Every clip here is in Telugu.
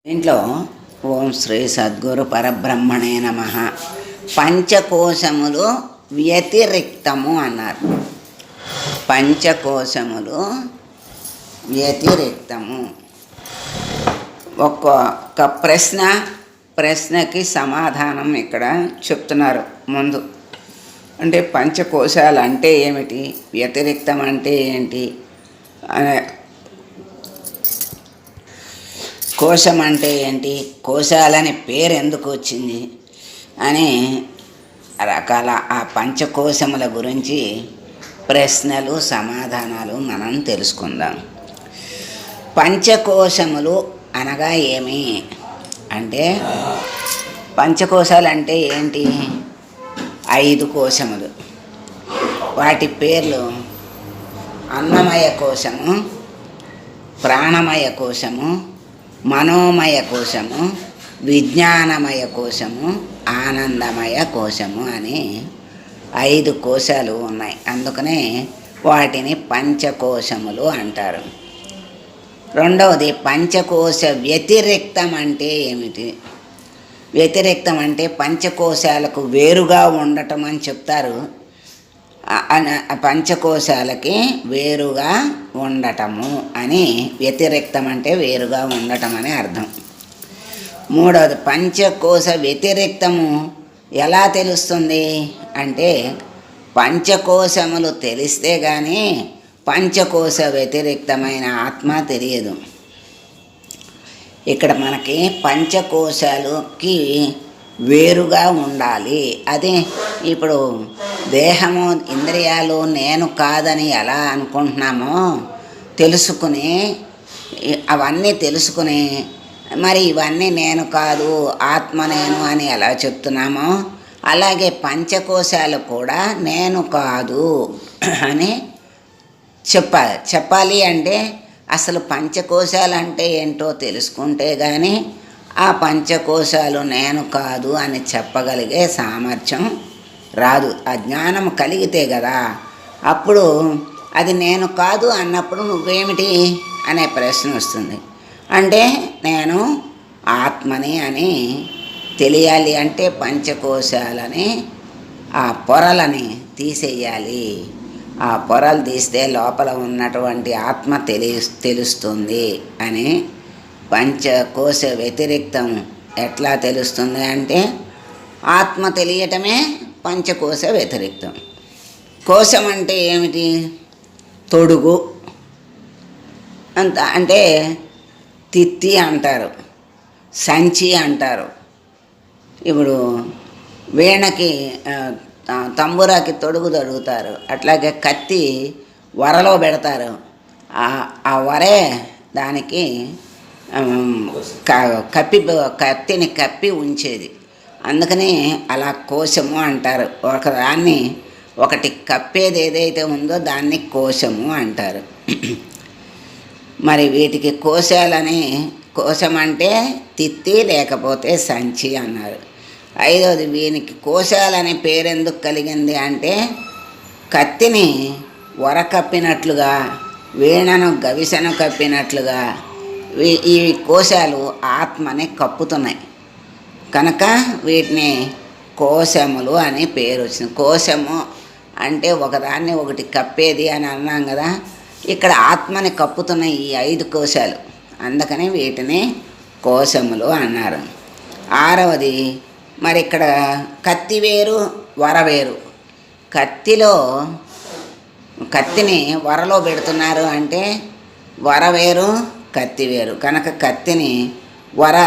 దీంట్లో ఓం శ్రీ సద్గురు పరబ్రహ్మణే నమః పంచకోశములు వ్యతిరిక్తము అన్నారు. పంచకోశములు వ్యతిరిక్తము. ఒక్కొక్క ప్రశ్నకి సమాధానం ఇక్కడ చెప్తున్నారు ముందు. అంటే పంచకోశాలు అంటే ఏమిటి, వ్యతిరిక్తం అంటే ఏంటి, కోశం అంటే ఏంటి, కోశాలని పేరు ఎందుకు వచ్చింది అని రకాల ఆ పంచకోశముల గురించి ప్రశ్నలు సమాధానాలు మనం తెలుసుకుందాం. పంచకోశములు అనగా ఏమి అంటే, పంచకోశాలు అంటే ఏంటి? 5 కోశములు. వాటి పేర్లు అన్నమయ కోశము, ప్రాణమయ కోశము, మనోమయ కోశము, విజ్ఞానమయ కోశము, ఆనందమయ కోశము అని 5 కోశాలు ఉన్నాయి. అందుకనే వాటిని పంచకోశములు అంటారు. రెండవది, పంచకోశ వ్యతిరిక్తం అంటే ఏమిటి? వ్యతిరిక్తం అంటే పంచకోశాలకు వేరుగా ఉండటం అని చెప్తారు. పంచకోశాలకి వేరుగా ఉండటము అని, వ్యతిరిక్తం అంటే వేరుగా ఉండటం అని అర్థం. మూడవది, పంచకోశ వ్యతిరిక్తము ఎలా తెలుస్తుంది అంటే, పంచకోశములు తెలిస్తే కానీ పంచకోశ వ్యతిరిక్తమైన ఆత్మ తెలియదు. ఇక్కడ మనకి పంచకోశాలకి వేరుగా ఉండాలి. అదే ఇప్పుడు దేహము, ఇంద్రియాలు నేను కాదని ఎలా అనుకుంటున్నామో తెలుసుకుని, అవన్నీ తెలుసుకుని మరి ఇవన్నీ నేను కాదు ఆత్మ నేను అని ఎలా చెప్తున్నామో, అలాగే పంచకోశాలు కూడా నేను కాదు అని చెప్పాలి. అంటే అసలు పంచకోశాలు అంటే ఏంటో తెలుసుకుంటే కానీ ఆ పంచకోశాలు నేను కాదు అని చెప్పగలిగే సామర్థ్యం రాదు. ఆ జ్ఞానం కలిగితే కదా అప్పుడు అది నేను కాదు అన్నప్పుడు నువ్వేమిటి అనే ప్రశ్న వస్తుంది. అంటే నేను ఆత్మని అని తెలియాలి. అంటే పంచకోశాలని, ఆ పొరలని తీసేయాలి. ఆ పొరలు తీస్తే లోపల ఉన్నటువంటి ఆత్మ తెలుస్తుంది అని. పంచకోశ వ్యతిరిక్తం ఎట్లా తెలుస్తుంది అంటే, ఆత్మ తెలియటమే పంచకోశ వ్యతిరిక్తం. కోశం అంటే ఏమిటి? తొడుగు అంత అంటే తిత్తి అంటారు, సంచి అంటారు. ఇప్పుడు వీణకి తంబురాకి తొడుగు తొడుగుతారు, అట్లాగే కత్తి వరలో పెడతారు. ఆ వరే దానికి కత్తిని కప్పి ఉంచేది. అందుకని అలా కోశము అంటారు. ఒకదాన్ని ఒకటి కప్పేది ఏదైతే ఉందో దాన్ని కోశము అంటారు. మరి వీటికి కోశాలని, కోశం అంటే తిత్తి లేకపోతే సంచి అన్నారు. ఐదవది, వీనికి కోశాలని పేరెందుకు కలిగింది అంటే, కత్తిని వర కప్పినట్లుగా, వీణను గవిసెను కప్పినట్లుగా ఈ కోశాలు ఆత్మని కప్పుతున్నాయి. కనుక వీటిని కోశములు అని పేరు వచ్చింది. కోశము అంటే ఒకదాన్ని ఒకటి కప్పేది అని అన్నాం కదా. ఇక్కడ ఆత్మని కప్పుతున్న ఈ 5 కోశాలు, అందుకని వీటిని కోశములు అన్నారు. ఆరవది, మరి ఇక్కడ కత్తి వేరు, వర వేరు. కత్తిని వరలో పెడుతున్నారు అంటే వర వేరు, కత్తి వేరు. కనుక కత్తిని వర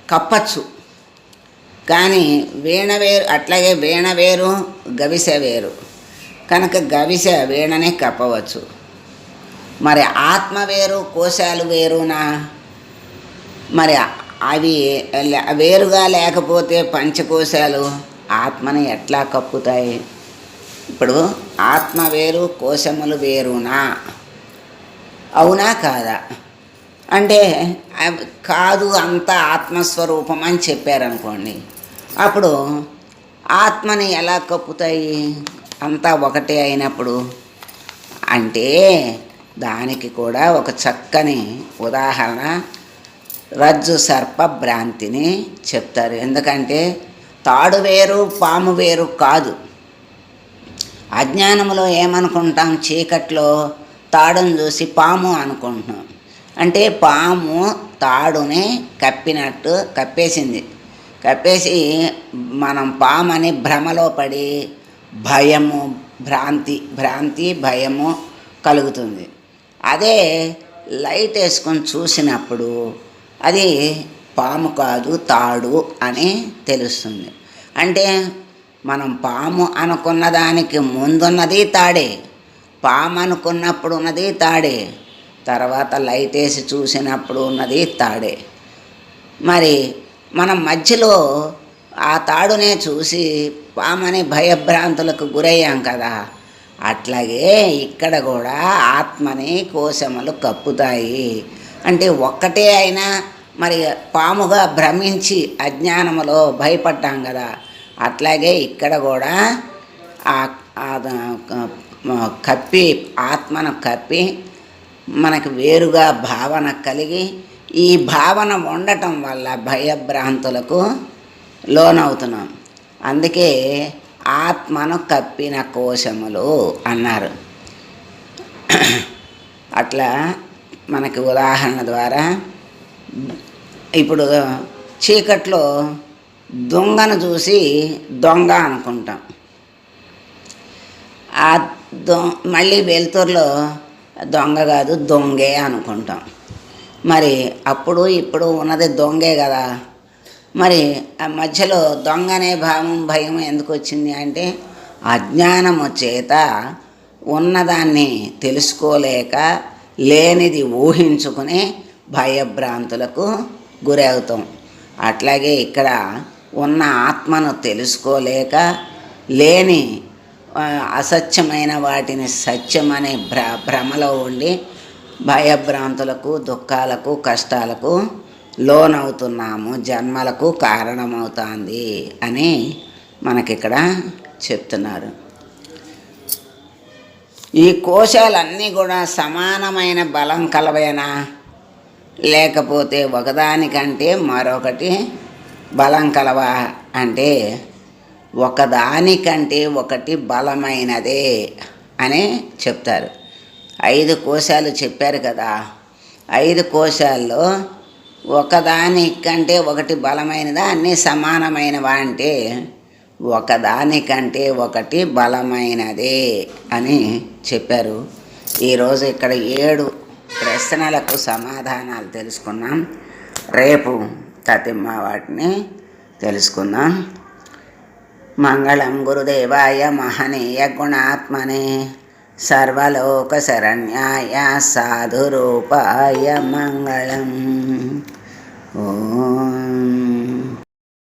కప్పచ్చు, కానీ వీణ వేరు. అట్లాగే వీణ వేరు, గవిసె వేరు. కనుక గవిసె వీణనే కప్పవచ్చు. మరి ఆత్మ వేరు, కోశాలు వేరునా? మరి అవి వేరుగా లేకపోతే పంచకోశాలు ఆత్మని ఎట్లా కప్పుతాయి? ఇప్పుడు ఆత్మ వేరు, కోశములు వేరునా? అవునా కాదా అంటే, కాదు అంతా ఆత్మస్వరూపం అని చెప్పారనుకోండి, అప్పుడు ఆత్మని ఎలా కప్పుతాయి? అంతా ఒకటే అయినప్పుడు. అంటే దానికి కూడా ఒక చక్కని ఉదాహరణ రజ్జు సర్ప భ్రాంతిని చెప్తారు. ఎందుకంటే తాడు వేరు పాము వేరు కాదు. అజ్ఞానంలో ఏమనుకుంటాం, చీకట్లో తాడును చూసి పాము అనుకుంటున్నాం. అంటే పాము తాడుని కప్పినట్టు కప్పేసి మనం పామని భ్రమలో పడి భ్రాంతి భయము కలుగుతుంది. అదే లైట్ వేసుకొని చూసినప్పుడు అది పాము కాదు తాడు అని తెలుస్తుంది. అంటే మనం పాము అనుకున్న దానికి ముందున్నది తాడే, పాము అనుకున్నప్పుడు ఉన్నది తాడే, తర్వాత లైట్ వేసి చూసినప్పుడు ఉన్నది తాడే. మరి మనం మధ్యలో ఆ తాడునే చూసి పామని భయభ్రాంతులకు గురయ్యాం కదా, అట్లాగే ఇక్కడ కూడా ఆత్మని కోశములు కప్పుతాయి. అంటే ఒక్కటే అయినా మరి పాముగా భ్రమించి అజ్ఞానములో భయపడ్డాం కదా, అట్లాగే ఇక్కడ కూడా కప్పి ఆత్మను కప్పి మనకు వేరుగా భావన కలిగి ఈ భావన ఉండటం వల్ల భయభ్రాంతులకు లోనవుతున్నాం. అందుకే ఆత్మను కప్పిన కోశములు అన్నారు. అట్లా మనకి ఉదాహరణ ద్వారా ఇప్పుడు చీకట్లో దొంగను చూసి దొంగ అనుకుంటాం. ఆ మళ్ళీ వెలుతురులో దొంగ కాదు దొంగే అనుకుంటాం. మరి అప్పుడు ఇప్పుడు ఉన్నది దొంగే కదా. మరి ఆ మధ్యలో దొంగ అనే భయం ఎందుకు వచ్చింది అంటే అజ్ఞానము చేత ఉన్నదాన్ని తెలుసుకోలేక లేనిది ఊహించుకుని భయభ్రాంతులకు గురవుతాం. అట్లాగే ఇక్కడ ఉన్న ఆత్మను తెలుసుకోలేక లేని అసత్యమైన వాటిని సత్యమనే భ్రమలో ఉండి భయభ్రాంతులకు దుఃఖాలకు కష్టాలకు లోనవుతున్నాము, జన్మలకు కారణమవుతుంది అని మనకిక్కడ చెప్తున్నారు. ఈ కోశాలన్నీ కూడా సమానమైన బలం కలవేనా, లేకపోతే ఒకదానికంటే మరొకటి బలం కలవా అంటే ఒకదానికంటే ఒకటి బలమైనదే అని చెప్తారు. 5 కోశాలు చెప్పారు కదా, 5 కోశాల్లో ఒకదానికంటే ఒకటి బలమైనదా అన్నీ సమానమైనవా అంటే ఒకదానికంటే ఒకటి బలమైనదే అని చెప్పారు. ఈరోజు ఇక్కడ 7 ప్రశ్నలకు సమాధానాలు తెలుసుకున్నాం. రేపు తతిమ్మ వాటిని తెలుసుకుందాం. మంగళం గురుదేవాయ మహనీయ గుణాత్మనే సర్వలోక శరణ్యాయ సాధురూపాయ మంగళం. ఓం